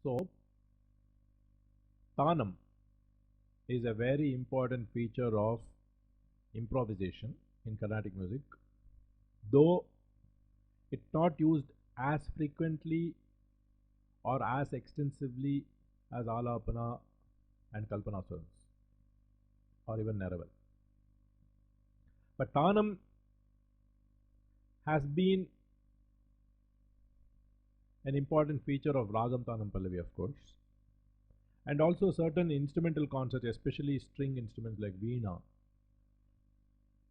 So, Tanam is a very important feature of improvisation in Carnatic music, though it's not used as frequently or as extensively as Alapana and Kalpana swarams or even Neraval. But Tanam has been an important feature of Ragam Tanam Pallavi, of course, and also certain instrumental concerts, especially string instruments like Veena.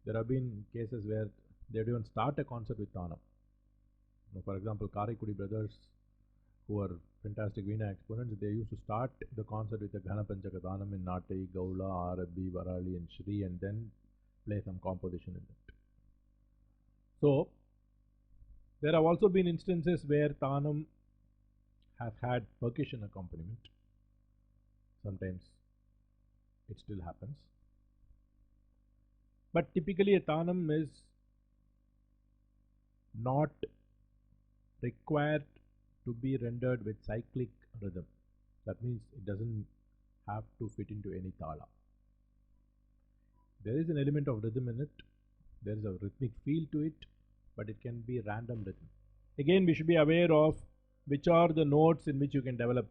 There have been cases where they would even start a concert with Tanam. For example, Karaikudi brothers, who are fantastic Veena exponents, they used to start the concert with the Ghanapanchaka Tanam in Nati, Gaula, Arabi, Varali and Shri, and then play some composition in it. So, there have also been instances where Tanam has had percussion accompaniment. Sometimes it still happens. But typically a Tanam is not required to be rendered with cyclic rhythm. That means it doesn't have to fit into any thala. There is an element of rhythm in it. There is a rhythmic feel to it, but it can be random rhythm. Again, we should be aware of which are the notes in which you can develop.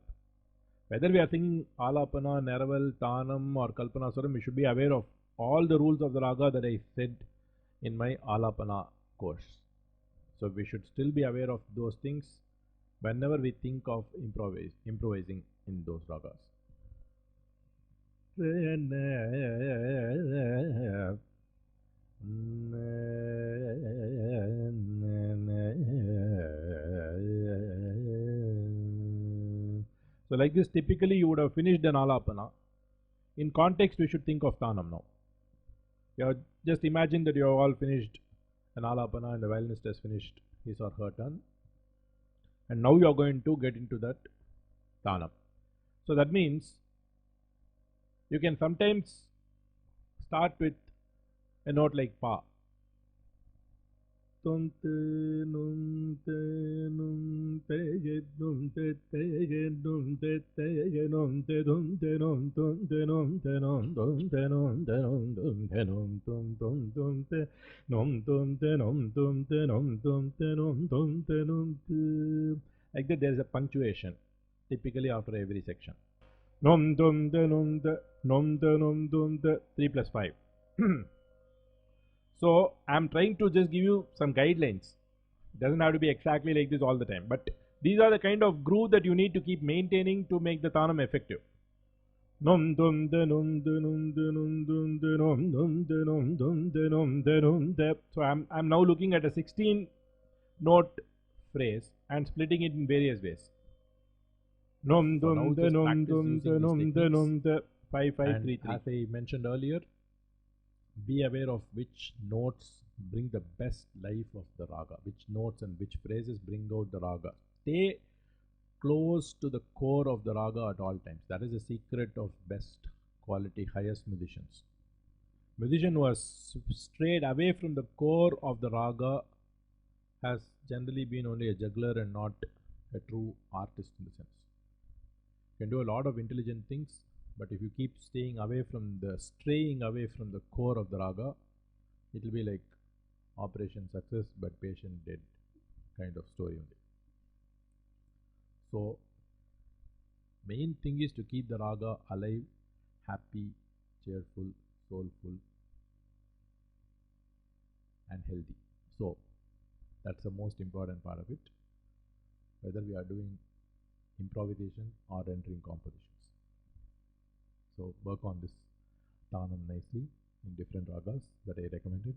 Whether we are singing Alapana, Neraval, Tanam or Kalpana Swaram, we should be aware of all the rules of the raga that I said in my Alapana course. So we should still be aware of those things whenever we think of improvising in those ragas. So like this, typically you would have finished an Alapana. In context, we should think of Tanam now. Just imagine that you have all finished an Alapana and the violinist has finished his or her turn. And now you are going to get into that Tanam. So that means you can sometimes start with a note like Pa. And at like that there is a punctuation typically after every section. 3 plus 5. So I'm trying to just give you some guidelines. It doesn't have to be exactly like this all the time, but these are the kind of groove that you need to keep maintaining to make the Tanam effective. So I'm now looking at a 16 note phrase and splitting it in various ways. So now just practice using these techniques. 5, 5, 3, 3. As I mentioned earlier, be aware of which notes bring the best life of the raga, which notes and which phrases bring out the raga. Stay close to the core of the raga at all times. That is the secret of best quality, highest musicians. Musician who has strayed away from the core of the raga has generally been only a juggler and not a true artist in the sense. You can do a lot of intelligent things, but if you keep straying away from the core of the raga, it will be like Operation Success but patient dead kind of story only. So main thing is to keep the raga alive, happy, cheerful, soulful and healthy. So that's the most important part of it, whether we are doing improvisation or entering compositions. So work on this Tanam nicely in different ragas that I recommended.